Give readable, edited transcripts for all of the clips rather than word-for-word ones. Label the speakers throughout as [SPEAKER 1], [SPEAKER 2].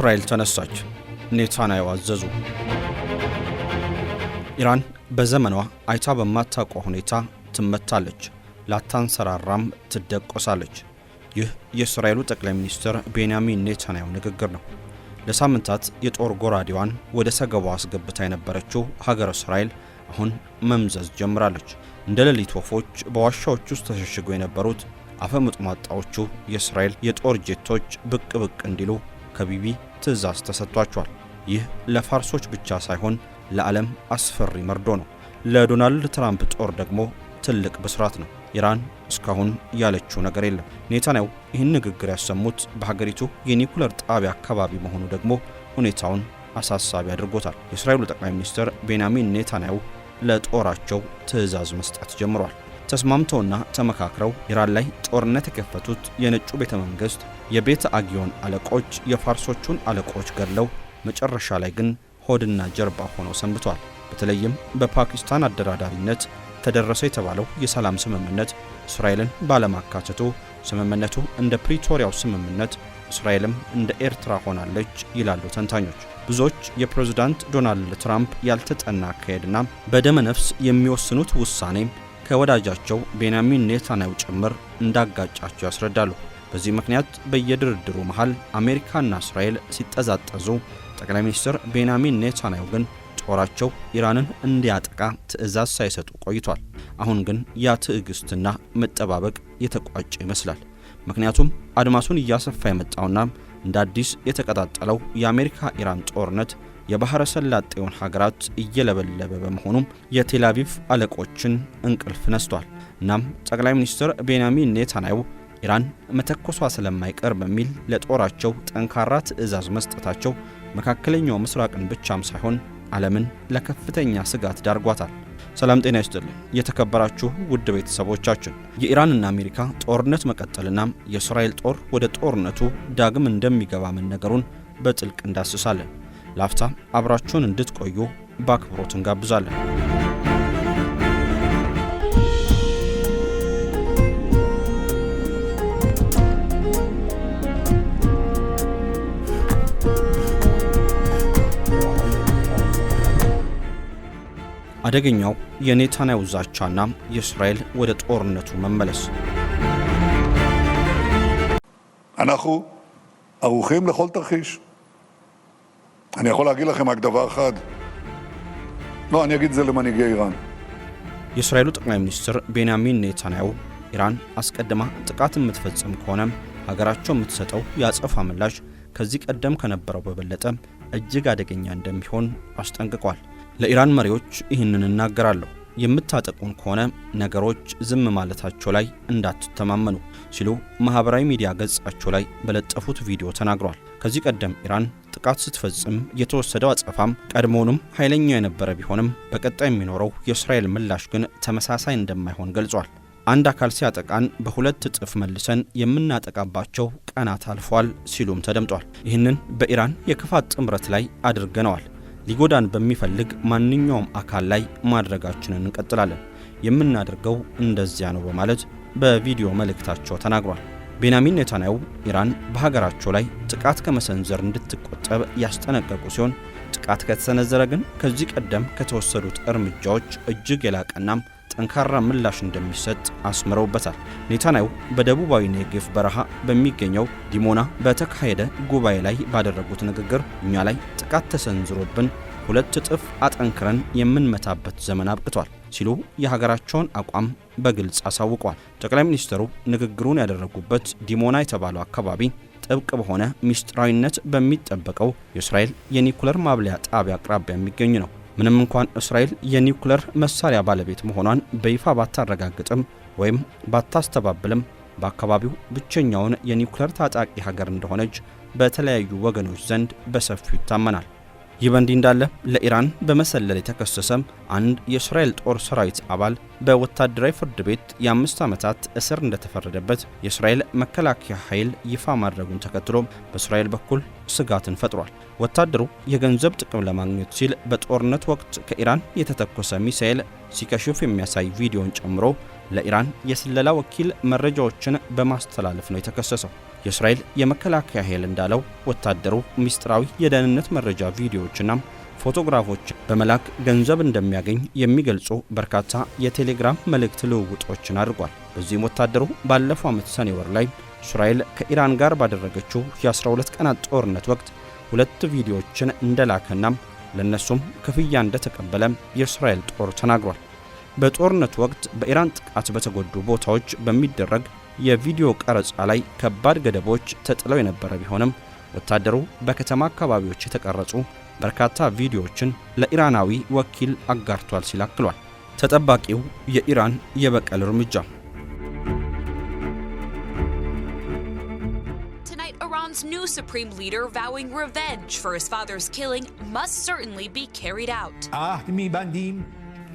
[SPEAKER 1] እስራኤል ተነሳች። ኔታንያሁ አዘዙ። ኢራን በዘመኗ አይታ በማታውቀው ሁኔታ ትመታለች፣ ላታንሰራራም ትደቆሳለች። ይህ የእስራኤሉ ጠቅላይ ሚኒስትር ቤንያሚን ኔታንያሁ ንግግር ነው። ለሳምንታት የጦር ጎራዴዋን ወደ ሰገባዋ አስገብታ የነበረችው ሀገረ እስራኤል አሁን መምዘዝ ጀምራለች። እንደ ሌሊት ወፎች በዋሻዎች ውስጥ ተሸሽገው የነበሩት አፈሙጥማጣዎቹ የእስራኤል የጦር ጄቶች ብቅ ብቅ እንዲሉ ከቢቢ ትዕዛዝ ተሰጥቷቸዋል። ይህ ለፋርሶች ብቻ ሳይሆን ለዓለም አስፈሪ መርዶ ነው። ለዶናልድ ትራምፕ ጦር ደግሞ ትልቅ ብስራት ነው። ኢራን እስካሁን ያለችው ነገር የለም። ኔታንያሁ ይህን ንግግር ያሰሙት በሀገሪቱ የኒኩለር ጣቢያ አካባቢ መሆኑ ደግሞ ሁኔታውን አሳሳቢ አድርጎታል። የእስራኤሉ ጠቅላይ ሚኒስትር ቤንያሚን ኔታንያሁ ለጦራቸው ትዕዛዝ መስጠት ጀምሯል። ተስማምተውና ተመካክረው ኢራን ላይ ጦርነት የከፈቱት የነጩ ቤተ መንግስት የቤተ አጊዮን አለቆች የፋርሶቹን አለቆች ገድለው መጨረሻ ላይ ግን ሆድና ጀርባ ሆነው ሰንብቷል። በተለይም በፓኪስታን አደራዳሪነት ተደረሰ የተባለው የሰላም ስምምነት እስራኤልን ባለማካተቱ ስምምነቱ እንደ ፕሪቶሪያው ስምምነት እስራኤልም እንደ ኤርትራ ሆናለች ይላሉ ተንታኞች። ብዙዎች የፕሬዝዳንት ዶናልድ ትራምፕ ያልተጠና አካሄድና በደመ ነፍስ የሚወስኑት ውሳኔ ከወዳጃቸው ቤንያሚን ኔታንያሁ ጭምር እንዳጋጫቸው ያስረዳሉ። በዚህ ምክንያት በየድርድሩ መሃል አሜሪካና እስራኤል ሲጠዛጠዙ፣ ጠቅላይ ሚኒስትር ቤንያሚን ኔታንያሁ ግን ጦራቸው ኢራንን እንዲያጠቃ ትዕዛዝ ሳይሰጡ ቆይቷል። አሁን ግን ያ ትዕግስትና መጠባበቅ የተቋጨ ይመስላል። ምክንያቱም አድማሱን እያሰፋ የመጣውና እንደ አዲስ የተቀጣጠለው የአሜሪካ ኢራን ጦርነት የባህረ ሰላጤውን ሀገራት እየለበለበ በመሆኑም የቴል አቪቭ አለቆችን እንቅልፍ ነስቷል። እናም ጠቅላይ ሚኒስትር ቤንያሚን ኔታንያሁ ኢራን መተኮሷ ስለማይቀር በሚል ለጦራቸው ጠንካራ ትዕዛዝ መስጠታቸው መካከለኛው ምስራቅን ብቻም ሳይሆን ዓለምን ለከፍተኛ ስጋት ዳርጓታል። ሰላም ጤና ይስጥልኝ የተከበራችሁ ውድ ቤተሰቦቻችን፣ የኢራንና አሜሪካ ጦርነት መቀጠልና የእስራኤል ጦር ወደ ጦርነቱ ዳግም እንደሚገባ መነገሩን በጥልቅ እንዳስሳለን። ላፍታ አብራችሁን እንድትቆዩ በአክብሮት እንጋብዛለን። አደገኛው የኔታንያሁ ዛቻና የእስራኤል ወደ ጦርነቱ መመለስ።
[SPEAKER 2] אנחנו ערוכים לכל תרחיש. אני יכול להגיד לכם רק דבר אחד. לא, אני אגיד את זה למנהיגי איראן.
[SPEAKER 1] የእስራኤሉ ጠቅላይ ሚኒስትር ቤንያሚን ኔታንያሁ ኢራን አስቀድማ ጥቃት የምትፈጽም ከሆነ ሀገራቸው የምትሰጠው የአጸፋ ምላሽ ከዚህ ቀደም ከነበረው በበለጠ እጅግ አደገኛ እንደሚሆን አስጠንቅቋል። ለኢራን መሪዎች ይህንን እናገራለሁ፣ የምታጠቁን ከሆነ ነገሮች ዝም ማለታቸው ላይ እንዳትተማመኑ ሲሉ ማህበራዊ ሚዲያ ገጻቸው ላይ በለጠፉት ቪዲዮ ተናግሯል። ከዚህ ቀደም ኢራን ጥቃት ስትፈጽም የተወሰደው አጸፋም ቀድሞውንም ኃይለኛ የነበረ ቢሆንም በቀጣይ የሚኖረው የእስራኤል ምላሽ ግን ተመሳሳይ እንደማይሆን ገልጿል። አንድ አካል ሲያጠቃን በሁለት እጥፍ መልሰን የምናጠቃባቸው ቀናት አልፏል ሲሉም ተደምጧል። ይህንን በኢራን የክፋት ጥምረት ላይ አድርገነዋል። ሊጎዳን በሚፈልግ ማንኛውም አካል ላይ ማድረጋችንን እንቀጥላለን። የምናደርገው እንደዚያ ነው በማለት በቪዲዮ መልእክታቸው ተናግሯል። ቤንያሚን ኔታንያሁ ኢራን በሀገራቸው ላይ ጥቃት ከመሰንዘር እንድትቆጠብ ያስጠነቀቁ ሲሆን ጥቃት ከተሰነዘረ ግን ከዚህ ቀደም ከተወሰዱት እርምጃዎች እጅግ የላቀና ጠንካራ ምላሽ እንደሚሰጥ አስምረውበታል። ኔታንያሁ በደቡባዊ ኔጌቭ በረሃ በሚገኘው ዲሞና በተካሄደ ጉባኤ ላይ ባደረጉት ንግግር እኛ ላይ ጥቃት ተሰንዝሮብን ሁለት እጥፍ አጠንክረን የምንመታበት ዘመን አብቅቷል ሲሉ የሀገራቸውን አቋም በግልጽ አሳውቀዋል። ጠቅላይ ሚኒስትሩ ንግግሩን ያደረጉበት ዲሞና የተባለው አካባቢ ጥብቅ በሆነ ሚስጥራዊነት በሚጠበቀው የእስራኤል የኒኩለር ማብለያ ጣቢያ አቅራቢያ የሚገኝ ነው። ምንም እንኳን እስራኤል የኒኩለር መሳሪያ ባለቤት መሆኗን በይፋ ባታረጋግጥም ወይም ባታስተባብልም በአካባቢው ብቸኛውን የኒኩለር ታጣቂ ሀገር እንደሆነች በተለያዩ ወገኖች ዘንድ በሰፊው ይታመናል። ይህ በእንዲህ እንዳለ ለኢራን በመሰለል የተከሰሰ አንድ የእስራኤል ጦር ሰራዊት አባል በወታደራዊ ፍርድ ቤት የ5 ዓመታት እስር እንደተፈረደበት የእስራኤል መከላከያ ኃይል ይፋ ማድረጉን ተከትሎ በእስራኤል በኩል ስጋትን ፈጥሯል። ወታደሩ የገንዘብ ጥቅም ለማግኘት ሲል በጦርነት ወቅት ከኢራን የተተኮሰ ሚሳኤል ሲከሽፍ የሚያሳይ ቪዲዮን ጨምሮ ለኢራን የስለላ ወኪል መረጃዎችን በማስተላለፍ ነው የተከሰሰው። የእስራኤል የመከላከያ ኃይል እንዳለው ወታደሩ ሚስጥራዊ የደህንነት መረጃ ቪዲዮዎችና ፎቶግራፎች በመላክ ገንዘብ እንደሚያገኝ የሚገልጹ በርካታ የቴሌግራም መልእክት ልውውጦችን አድርጓል። በዚህም ወታደሩ ባለፈው ዓመት ሰኔ ወር ላይ እስራኤል ከኢራን ጋር ባደረገችው የ12 ቀናት ጦርነት ወቅት 2 ቪዲዮዎችን እንደላከና ለነሱም ክፍያ እንደተቀበለ የእስራኤል ጦር ተናግሯል። በጦርነቱ ወቅት በኢራን ጥቃት በተጎዱ ቦታዎች በሚደረግ የቪዲዮ ቀረጻ ላይ ከባድ ገደቦች ተጥለው የነበረ ቢሆንም ወታደሩ በከተማ አካባቢዎች የተቀረጹ በርካታ ቪዲዮዎችን ለኢራናዊ ወኪል አጋርቷል ሲል አክሏል። ተጠባቂው የኢራን የበቀል እርምጃ
[SPEAKER 3] Iran's new supreme leader vowing revenge for his father's killing must certainly be carried out.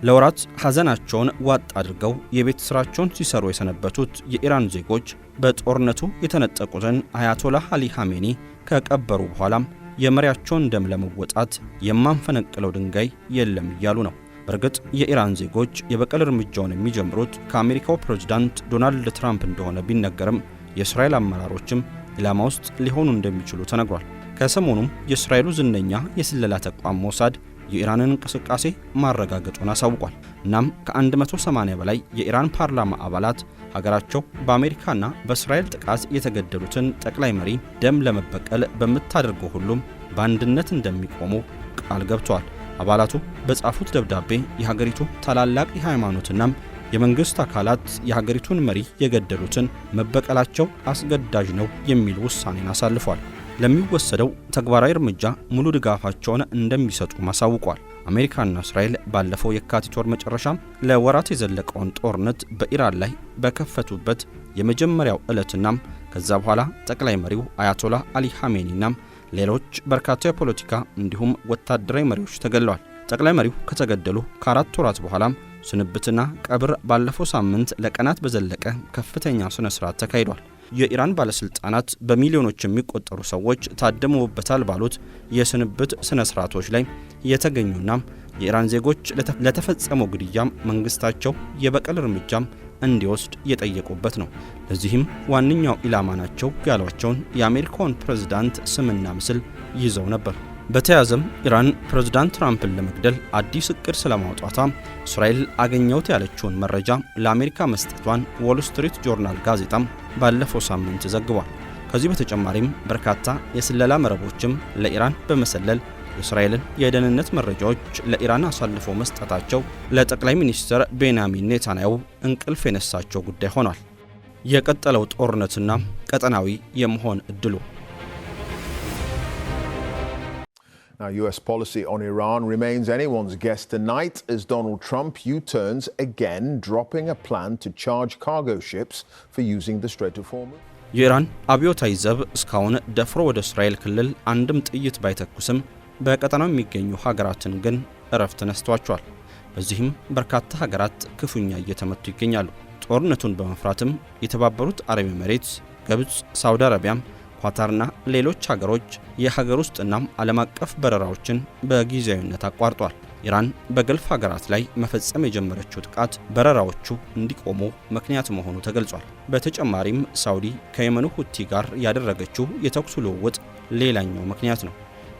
[SPEAKER 1] ለወራት ሐዘናቸውን ዋጥ አድርገው የቤት ስራቸውን ሲሰሩ የሰነበቱት የኢራን ዜጎች በጦርነቱ የተነጠቁትን አያቶላህ አሊ ኻሜኒ ከቀበሩ በኋላም የመሪያቸውን ደም ለመወጣት የማንፈነቅለው ድንጋይ የለም እያሉ ነው። በእርግጥ የኢራን ዜጎች የበቀል እርምጃውን የሚጀምሩት ከአሜሪካው ፕሬዝዳንት ዶናልድ ትራምፕ እንደሆነ ቢነገርም የእስራኤል አመራሮችም ኢላማ ውስጥ ሊሆኑ እንደሚችሉ ተነግሯል። ከሰሞኑም የእስራኤሉ ዝነኛ የስለላ ተቋም ሞሳድ የኢራንን እንቅስቃሴ ማረጋገጡን አሳውቋል። እናም ከ180 በላይ የኢራን ፓርላማ አባላት ሀገራቸው በአሜሪካና በእስራኤል ጥቃት የተገደሉትን ጠቅላይ መሪ ደም ለመበቀል በምታደርገው ሁሉም በአንድነት እንደሚቆሙ ቃል ገብተዋል። አባላቱ በጻፉት ደብዳቤ የሀገሪቱ ታላላቅ የሃይማኖትና የመንግስት አካላት የሀገሪቱን መሪ የገደሉትን መበቀላቸው አስገዳጅ ነው የሚል ውሳኔን አሳልፏል። ለሚወሰደው ተግባራዊ እርምጃ ሙሉ ድጋፋቸውን እንደሚሰጡ ማሳውቋል። አሜሪካና እስራኤል ባለፈው የካቲት ወር መጨረሻም ለወራት የዘለቀውን ጦርነት በኢራን ላይ በከፈቱበት የመጀመሪያው ዕለትናም ከዛ በኋላ ጠቅላይ መሪው አያቶላህ አሊ ኻሜኒና ሌሎች በርካታ የፖለቲካ እንዲሁም ወታደራዊ መሪዎች ተገድለዋል። ጠቅላይ መሪው ከተገደሉ ከ4 ወራት በኋላም ስንብትና ቀብር ባለፈው ሳምንት ለቀናት በዘለቀ ከፍተኛ ስነ ስርዓት ተካሂዷል። የኢራን ባለስልጣናት በሚሊዮኖች የሚቆጠሩ ሰዎች ታደሙበታል ባሉት የስንብት ስነ ስርዓቶች ላይ የተገኙና የኢራን ዜጎች ለተፈጸመው ግድያም መንግስታቸው የበቀል እርምጃም እንዲወስድ የጠየቁበት ነው። ለዚህም ዋነኛው ኢላማ ናቸው ያሏቸውን የአሜሪካውን ፕሬዝዳንት ስምና ምስል ይዘው ነበር። በተያዘም ኢራን ፕሬዝዳንት ትራምፕን ለመግደል አዲስ እቅድ ስለማውጣቷ እስራኤል አገኘውት ያለችውን መረጃ ለአሜሪካ መስጠቷን ዎል ስትሪት ጆርናል ጋዜጣም ባለፈው ሳምንት ዘግቧል። ከዚህ በተጨማሪም በርካታ የስለላ መረቦችም ለኢራን በመሰለል የእስራኤልን የደህንነት መረጃዎች ለኢራን አሳልፈው መስጠታቸው ለጠቅላይ ሚኒስትር ቤንያሚን ኔታንያሁ እንቅልፍ የነሳቸው ጉዳይ ሆኗል። የቀጠለው ጦርነትና ቀጠናዊ የመሆን እድሉ
[SPEAKER 4] Now, U.S. policy on Iran remains anyone's guess tonight as Donald Trump U-turns again, dropping a plan to charge cargo ships for using the Strait of Hormuz.
[SPEAKER 1] የኢራን አብዮታዊ ዘብ እስካሁን ደፍሮ ወደ እስራኤል ክልል አንድም ጥይት ባይተኩስም በቀጠናው የሚገኙ ሀገራትን ግን እረፍት ነስቷቸዋል። በዚህም በርካታ ሀገራት ክፉኛ እየተመቱ ይገኛሉ። ጦርነቱን በመፍራትም የተባበሩት አረብ ኤሚሬትስ፣ ግብጽ፣ ሳውዲ አረቢያም ኳታርና ሌሎች ሀገሮች የሀገር ውስጥና ዓለም አቀፍ በረራዎችን በጊዜያዊነት አቋርጧል። ኢራን በገልፍ ሀገራት ላይ መፈጸም የጀመረችው ጥቃት በረራዎቹ እንዲቆሙ ምክንያት መሆኑ ተገልጿል። በተጨማሪም ሳውዲ ከየመኑ ሁቲ ጋር ያደረገችው የተኩስ ልውውጥ ሌላኛው ምክንያት ነው።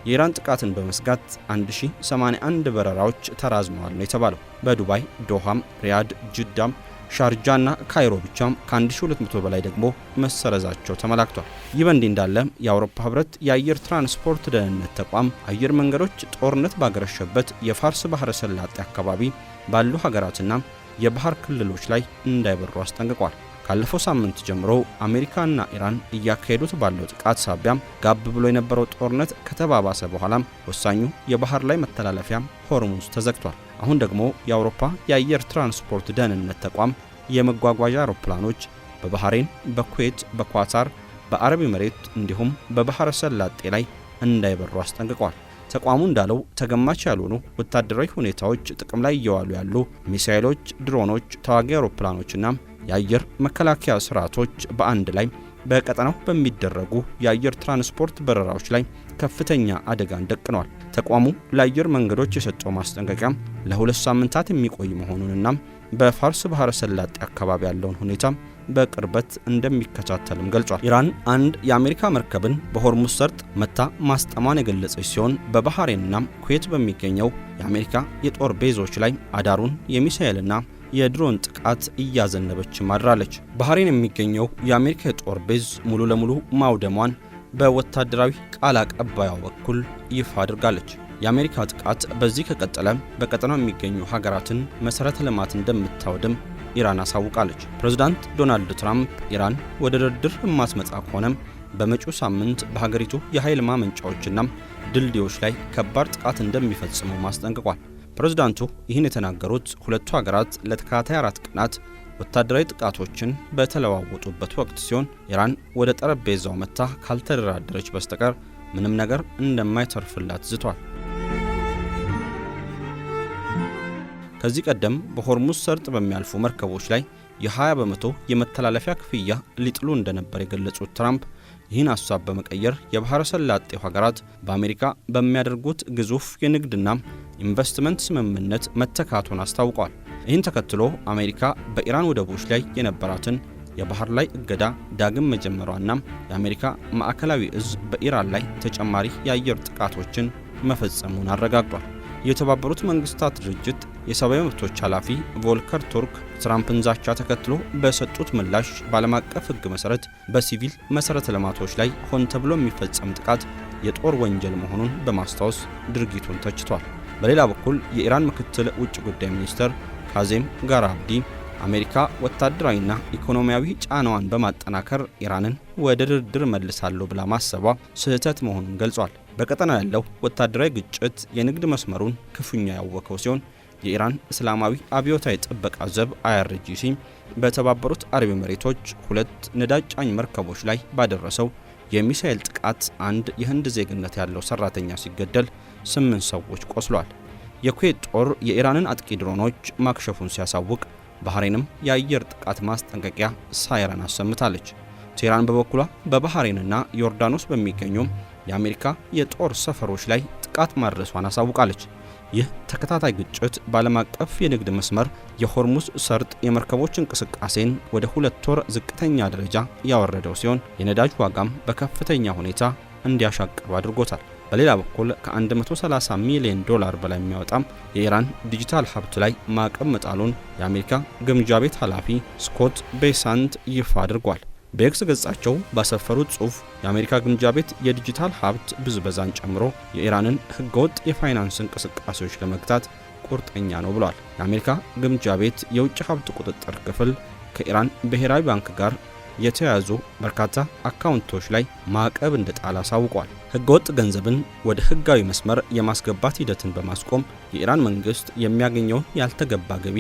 [SPEAKER 1] የኢራን ጥቃትን በመስጋት 1081 በረራዎች ተራዝመዋል ነው የተባለው። በዱባይ፣ ዶሃም፣ ሪያድ፣ ጅዳም ሻርጃና ካይሮ ብቻም ከ1200 በላይ ደግሞ መሰረዛቸው ተመላክቷል። ይህ በእንዲህ እንዳለ የአውሮፓ ህብረት የአየር ትራንስፖርት ደህንነት ተቋም አየር መንገዶች ጦርነት ባገረሸበት የፋርስ ባህረ ሰላጤ አካባቢ ባሉ ሀገራትና የባህር ክልሎች ላይ እንዳይበሩ አስጠንቅቋል። ካለፈው ሳምንት ጀምሮ አሜሪካና ኢራን እያካሄዱት ባለው ጥቃት ሳቢያም ጋብ ብሎ የነበረው ጦርነት ከተባባሰ በኋላም ወሳኙ የባህር ላይ መተላለፊያ ሆርሙዝ ተዘግቷል። አሁን ደግሞ የአውሮፓ የአየር ትራንስፖርት ደህንነት ተቋም የመጓጓዣ አውሮፕላኖች በባህሬን፣ በኩዌት፣ በኳታር፣ በአረብ ኤሚሬት እንዲሁም በባህረ ሰላጤ ላይ እንዳይበሩ አስጠንቅቋል። ተቋሙ እንዳለው ተገማች ያልሆኑ ወታደራዊ ሁኔታዎች ጥቅም ላይ እየዋሉ ያሉ ሚሳኤሎች፣ ድሮኖች፣ ተዋጊ አውሮፕላኖችና የአየር መከላከያ ስርዓቶች በአንድ ላይ በቀጠናው በሚደረጉ የአየር ትራንስፖርት በረራዎች ላይ ከፍተኛ አደጋን ደቅነዋል። ተቋሙ ለአየር መንገዶች የሰጠው ማስጠንቀቂያም ለ2 ሳምንታት የሚቆይ መሆኑንና በፋርስ ባህረ ሰላጤ አካባቢ ያለውን ሁኔታ በቅርበት እንደሚከታተልም ገልጿል። ኢራን አንድ የአሜሪካ መርከብን በሆርሙዝ ሰርጥ መታ ማስጠሟን የገለጸች ሲሆን በባህሬንና ኩዌት በሚገኘው የአሜሪካ የጦር ቤዞች ላይ አዳሩን የሚሳኤልና የድሮን ጥቃት እያዘነበች ማድራለች። ባህሬን የሚገኘው የአሜሪካ የጦር ቤዝ ሙሉ ለሙሉ ማውደሟን በወታደራዊ ቃል አቀባዩ በኩል ይፋ አድርጋለች። የአሜሪካ ጥቃት በዚህ ከቀጠለ በቀጠናው የሚገኙ ሀገራትን መሰረተ ልማት እንደምታወድም ኢራን አሳውቃለች። ፕሬዝዳንት ዶናልድ ትራምፕ ኢራን ወደ ድርድር የማትመጣ ከሆነም በመጪው ሳምንት በሀገሪቱ የኃይል ማመንጫዎችና ድልድዮች ላይ ከባድ ጥቃት እንደሚፈጽሙ ማስጠንቅቋል። ፕሬዝዳንቱ ይህን የተናገሩት ሁለቱ ሀገራት ለተከታታይ 4 ቀናት ወታደራዊ ጥቃቶችን በተለዋወጡበት ወቅት ሲሆን ኢራን ወደ ጠረጴዛው መታ ካልተደራደረች በስተቀር ምንም ነገር እንደማይተርፍላት ዝቷል። ከዚህ ቀደም በሆርሙዝ ሰርጥ በሚያልፉ መርከቦች ላይ የ20 በመቶ የመተላለፊያ ክፍያ ሊጥሉ እንደነበር የገለጹት ትራምፕ ይህን ሀሳብ በመቀየር የባህረ ሰላጤው ሀገራት በአሜሪካ በሚያደርጉት ግዙፍ የንግድና ኢንቨስትመንት ስምምነት መተካቱን አስታውቋል። ይህን ተከትሎ አሜሪካ በኢራን ወደቦች ላይ የነበራትን የባህር ላይ እገዳ ዳግም መጀመሯና የአሜሪካ ማዕከላዊ እዝ በኢራን ላይ ተጨማሪ የአየር ጥቃቶችን መፈጸሙን አረጋግጧል። የተባበሩት መንግስታት ድርጅት የሰብአዊ መብቶች ኃላፊ ቮልከር ቱርክ ትራምፕን ዛቻ ተከትሎ በሰጡት ምላሽ በዓለም አቀፍ ሕግ መሰረት በሲቪል መሰረተ ልማቶች ላይ ሆን ተብሎ የሚፈጸም ጥቃት የጦር ወንጀል መሆኑን በማስታወስ ድርጊቱን ተችቷል። በሌላ በኩል የኢራን ምክትል ውጭ ጉዳይ ሚኒስትር ካዜም ጋራብዲ አሜሪካ ወታደራዊና ኢኮኖሚያዊ ጫናዋን በማጠናከር ኢራንን ወደ ድርድር መልሳለሁ ብላ ማሰቧ ስህተት መሆኑን ገልጿል። በቀጠናው ያለው ወታደራዊ ግጭት የንግድ መስመሩን ክፉኛ ያወከው ሲሆን የኢራን እስላማዊ አብዮታዊ ጥበቃ ዘብ IRGC በተባበሩት አረብ ኤሚሬቶች 2 ነዳጅ ጫኝ መርከቦች ላይ ባደረሰው የሚሳኤል ጥቃት አንድ የህንድ ዜግነት ያለው ሰራተኛ ሲገደል 8 ሰዎች ቆስሏል። የኩዌት ጦር የኢራንን አጥቂ ድሮኖች ማክሸፉን ሲያሳውቅ ባህሬንም የአየር ጥቃት ማስጠንቀቂያ ሳይረን አሰምታለች። ቴህራን በበኩሏ በባህሬንና ዮርዳኖስ በሚገኙ የአሜሪካ የጦር ሰፈሮች ላይ ጥቃት ማድረሷን አሳውቃለች። ይህ ተከታታይ ግጭት በዓለም አቀፍ የንግድ መስመር የሆርሙዝ ሰርጥ የመርከቦች እንቅስቃሴን ወደ 2 ወር ዝቅተኛ ደረጃ ያወረደው ሲሆን የነዳጅ ዋጋም በከፍተኛ ሁኔታ እንዲያሻቅብ አድርጎታል። በሌላ በኩል ከ130 ሚሊዮን ዶላር በላይ የሚያወጣም የኢራን ዲጂታል ሀብት ላይ ማዕቀብ መጣሉን የአሜሪካ ግምጃ ቤት ኃላፊ ስኮት ቤሳንት ይፋ አድርጓል። በኤክስ ገጻቸው ባሰፈሩት ጽሑፍ የአሜሪካ ግምጃ ቤት የዲጂታል ሀብት ብዝበዛን ጨምሮ የኢራንን ህገወጥ የፋይናንስ እንቅስቃሴዎች ለመግታት ቁርጠኛ ነው ብሏል። የአሜሪካ ግምጃ ቤት የውጭ ሀብት ቁጥጥር ክፍል ከኢራን ብሔራዊ ባንክ ጋር የተያዙ በርካታ አካውንቶች ላይ ማዕቀብ እንደጣለ አሳውቋል። ህገወጥ ገንዘብን ወደ ህጋዊ መስመር የማስገባት ሂደትን በማስቆም የኢራን መንግስት የሚያገኘውን ያልተገባ ገቢ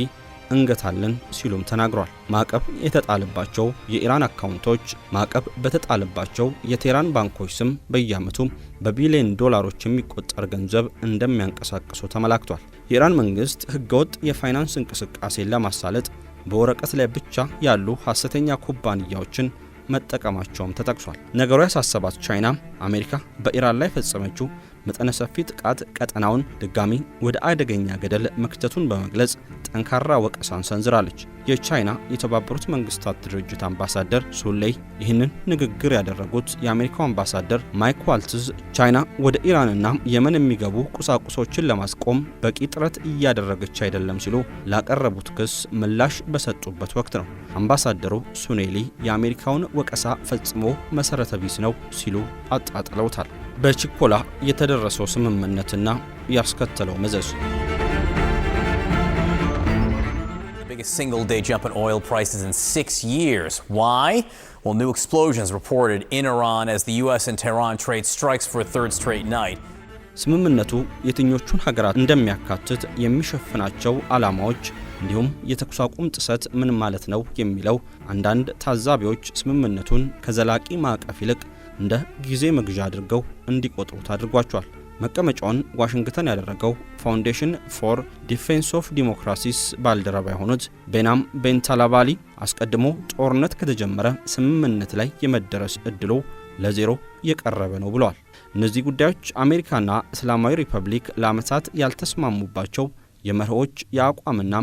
[SPEAKER 1] እንገታለን ሲሉም ተናግሯል። ማዕቀብ የተጣለባቸው የኢራን አካውንቶች ማዕቀብ በተጣለባቸው የቴህራን ባንኮች ስም በየዓመቱ በቢሊዮን ዶላሮች የሚቆጠር ገንዘብ እንደሚያንቀሳቅሱ ተመላክቷል። የኢራን መንግስት ህገወጥ የፋይናንስ እንቅስቃሴን ለማሳለጥ በወረቀት ላይ ብቻ ያሉ ሐሰተኛ ኩባንያዎችን መጠቀማቸውም ተጠቅሷል። ነገሩ ያሳሰባት ቻይና አሜሪካ በኢራን ላይ ፈጸመችው መጠነ ሰፊ ጥቃት ቀጠናውን ድጋሚ ወደ አደገኛ ገደል መክተቱን በመግለጽ ጠንካራ ወቀሳን ሰንዝራለች። የቻይና የተባበሩት መንግስታት ድርጅት አምባሳደር ሱሌይ ይህንን ንግግር ያደረጉት የአሜሪካው አምባሳደር ማይክ ዋልትዝ ቻይና ወደ ኢራንና የመን የሚገቡ ቁሳቁሶችን ለማስቆም በቂ ጥረት እያደረገች አይደለም ሲሉ ላቀረቡት ክስ ምላሽ በሰጡበት ወቅት ነው። አምባሳደሩ ሱኔሊ የአሜሪካውን ወቀሳ ፈጽሞ መሰረተ ቢስ ነው ሲሉ አጣጥለውታል። በችኮላ የተደረሰው ስምምነትና ያስከተለው መዘዝ
[SPEAKER 5] biggest single-day jump in oil prices in 6 years. Why? Well, new explosions reported in Iran as the U.S. and Tehran trade strikes for a third straight night.
[SPEAKER 1] ስምምነቱ የትኞቹን ሀገራት እንደሚያካትት የሚሸፍናቸው ዓላማዎች እንዲሁም የተኩስ አቁም ጥሰት ምን ማለት ነው የሚለው አንዳንድ ታዛቢዎች ስምምነቱን ከዘላቂ ማዕቀፍ ይልቅ እንደ ጊዜ መግዣ አድርገው እንዲቆጥሩት አድርጓቸዋል። መቀመጫውን ዋሽንግተን ያደረገው ፋውንዴሽን ፎር ዲፌንስ ኦፍ ዲሞክራሲስ ባልደረባ የሆኑት ቤናም ቤንታላባሊ አስቀድሞ ጦርነት ከተጀመረ ስምምነት ላይ የመደረስ እድሉ ለዜሮ የቀረበ ነው ብለዋል። እነዚህ ጉዳዮች አሜሪካና እስላማዊ ሪፐብሊክ ለዓመታት ያልተስማሙባቸው የመርሆች የአቋምና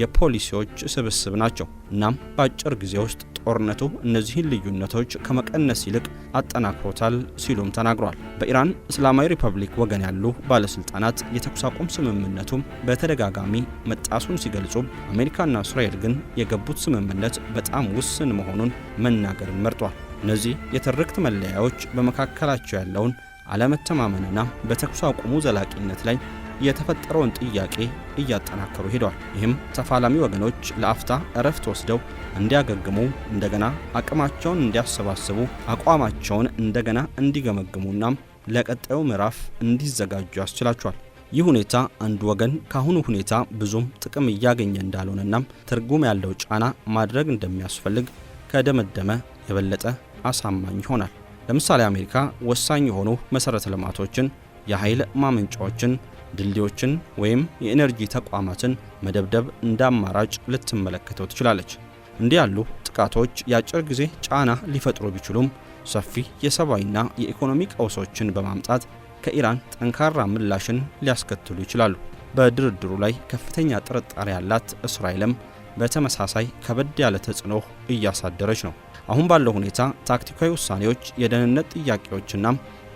[SPEAKER 1] የፖሊሲዎች ስብስብ ናቸው። እናም በአጭር ጊዜ ውስጥ ጦርነቱ እነዚህን ልዩነቶች ከመቀነስ ይልቅ አጠናክሮታል ሲሉም ተናግሯል። በኢራን እስላማዊ ሪፐብሊክ ወገን ያሉ ባለስልጣናት የተኩስ አቁም ስምምነቱ በተደጋጋሚ መጣሱን ሲገልጹ፣ አሜሪካና እስራኤል ግን የገቡት ስምምነት በጣም ውስን መሆኑን መናገርን መርጧል። እነዚህ የትርክት መለያዮች በመካከላቸው ያለውን አለመተማመንና በተኩስ አቁሙ ዘላቂነት ላይ የተፈጠረውን ጥያቄ እያጠናከሩ ሄደዋል። ይህም ተፋላሚ ወገኖች ለአፍታ እረፍት ወስደው እንዲያገግሙ፣ እንደገና አቅማቸውን እንዲያሰባስቡ፣ አቋማቸውን እንደገና እንዲገመግሙና ለቀጣዩ ምዕራፍ እንዲዘጋጁ ያስችላቸዋል። ይህ ሁኔታ አንዱ ወገን ካሁኑ ሁኔታ ብዙም ጥቅም እያገኘ እንዳልሆነና ትርጉም ያለው ጫና ማድረግ እንደሚያስፈልግ ከደመደመ የበለጠ አሳማኝ ይሆናል። ለምሳሌ አሜሪካ ወሳኝ የሆኑ መሠረተ ልማቶችን፣ የኃይል ማመንጫዎችን፣ ድልድዮችን ወይም የኤነርጂ ተቋማትን መደብደብ እንደ አማራጭ ልትመለከተው ትችላለች። እንዲህ ያሉ ጥቃቶች የአጭር ጊዜ ጫና ሊፈጥሩ ቢችሉም ሰፊ የሰብአዊና የኢኮኖሚ ቀውሶችን በማምጣት ከኢራን ጠንካራ ምላሽን ሊያስከትሉ ይችላሉ። በድርድሩ ላይ ከፍተኛ ጥርጣሬ ያላት እስራኤልም በተመሳሳይ ከበድ ያለ ተጽዕኖ እያሳደረች ነው። አሁን ባለው ሁኔታ ታክቲካዊ ውሳኔዎች፣ የደህንነት ጥያቄዎችና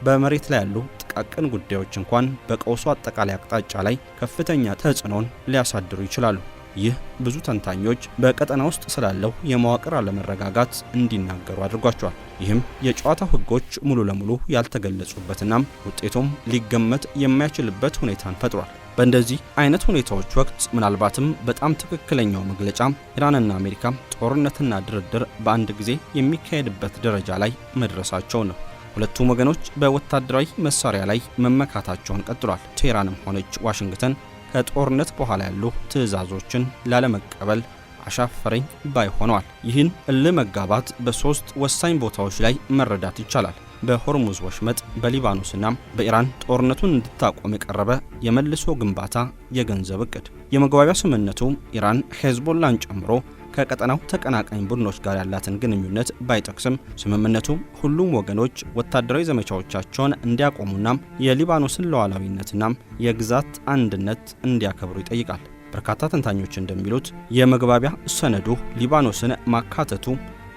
[SPEAKER 1] በመሬት ላይ ያሉ ጥቃቅን ጉዳዮች እንኳን በቀውሱ አጠቃላይ አቅጣጫ ላይ ከፍተኛ ተጽዕኖን ሊያሳድሩ ይችላሉ። ይህ ብዙ ተንታኞች በቀጠና ውስጥ ስላለው የመዋቅር አለመረጋጋት እንዲናገሩ አድርጓቸዋል። ይህም የጨዋታው ሕጎች ሙሉ ለሙሉ ያልተገለጹበትና ውጤቱም ሊገመት የማይችልበት ሁኔታን ፈጥሯል። በእንደዚህ አይነት ሁኔታዎች ወቅት ምናልባትም በጣም ትክክለኛው መግለጫ ኢራንና አሜሪካ ጦርነትና ድርድር በአንድ ጊዜ የሚካሄድበት ደረጃ ላይ መድረሳቸው ነው። ሁለቱም ወገኖች በወታደራዊ መሳሪያ ላይ መመካታቸውን ቀጥሏል። ቴህራንም ሆነች ዋሽንግተን ከጦርነት በኋላ ያሉ ትዕዛዞችን ላለመቀበል አሻፈረኝ ባይ ሆነዋል። ይህን እልህ መጋባት በሶስት ወሳኝ ቦታዎች ላይ መረዳት ይቻላል። በሆርሙዝ ወሽመጥ፣ በሊባኖስና በኢራን ጦርነቱን እንድታቆም የቀረበ የመልሶ ግንባታ የገንዘብ እቅድ። የመግባቢያ ስምምነቱ ኢራን ሄዝቦላን ጨምሮ ከቀጠናው ተቀናቃኝ ቡድኖች ጋር ያላትን ግንኙነት ባይጠቅስም ስምምነቱ ሁሉም ወገኖች ወታደራዊ ዘመቻዎቻቸውን እንዲያቆሙና የሊባኖስን ሉዓላዊነትና የግዛት አንድነት እንዲያከብሩ ይጠይቃል። በርካታ ተንታኞች እንደሚሉት የመግባቢያ ሰነዱ ሊባኖስን ማካተቱ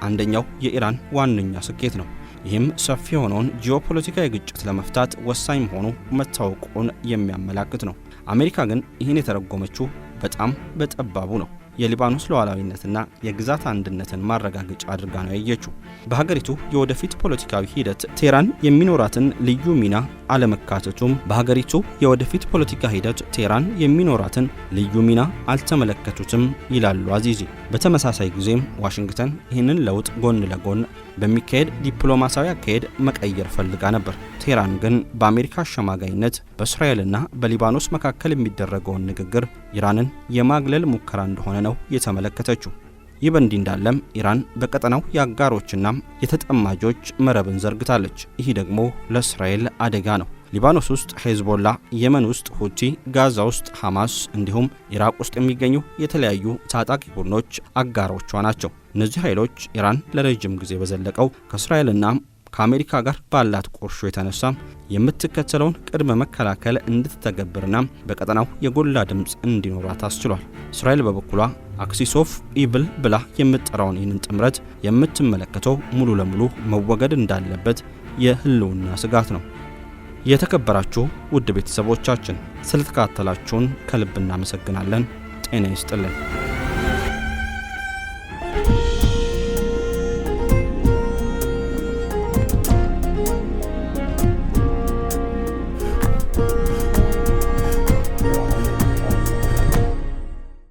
[SPEAKER 1] አንደኛው የኢራን ዋነኛ ስኬት ነው። ይህም ሰፊ የሆነውን ጂኦፖለቲካዊ ግጭት ለመፍታት ወሳኝ መሆኑ መታወቁን የሚያመላክት ነው። አሜሪካ ግን ይህን የተረጎመችው በጣም በጠባቡ ነው። የሊባኖስ ሉዓላዊነትና የግዛት አንድነትን ማረጋገጫ አድርጋ ነው ያየችው። በሀገሪቱ የወደፊት ፖለቲካዊ ሂደት ቴህራን የሚኖራትን ልዩ ሚና አለመካተቱም በሀገሪቱ የወደፊት ፖለቲካ ሂደት ቴህራን የሚኖራትን ልዩ ሚና አልተመለከቱትም ይላሉ አዚዚ። በተመሳሳይ ጊዜም ዋሽንግተን ይህንን ለውጥ ጎን ለጎን በሚካሄድ ዲፕሎማሲያዊ አካሄድ መቀየር ፈልጋ ነበር። ቴህራን ግን በአሜሪካ አሸማጋይነት በእስራኤልና በሊባኖስ መካከል የሚደረገውን ንግግር ኢራንን የማግለል ሙከራ እንደሆነ ነው የተመለከተችው። ይህ በእንዲህ እንዳለም ኢራን በቀጠናው የአጋሮችና የተጠማጆች መረብን ዘርግታለች። ይህ ደግሞ ለእስራኤል አደጋ ነው። ሊባኖስ ውስጥ ሄዝቦላ፣ የመን ውስጥ ሁቲ፣ ጋዛ ውስጥ ሐማስ እንዲሁም ኢራቅ ውስጥ የሚገኙ የተለያዩ ታጣቂ ቡድኖች አጋሮቿ ናቸው። እነዚህ ኃይሎች ኢራን ለረጅም ጊዜ በዘለቀው ከእስራኤልና ከአሜሪካ ጋር ባላት ቁርሾ የተነሳ የምትከተለውን ቅድመ መከላከል እንድትተገብርና በቀጠናው የጎላ ድምፅ እንዲኖራት አስችሏል። እስራኤል በበኩሏ አክሲስ ኦፍ ኢቭል ብላ የምትጠራውን ይህንን ጥምረት የምትመለከተው ሙሉ ለሙሉ መወገድ እንዳለበት የህልውና ስጋት ነው። የተከበራችሁ ውድ ቤተሰቦቻችን ስለተከታተላችሁን ከልብ እናመሰግናለን። ጤና ይስጥልን።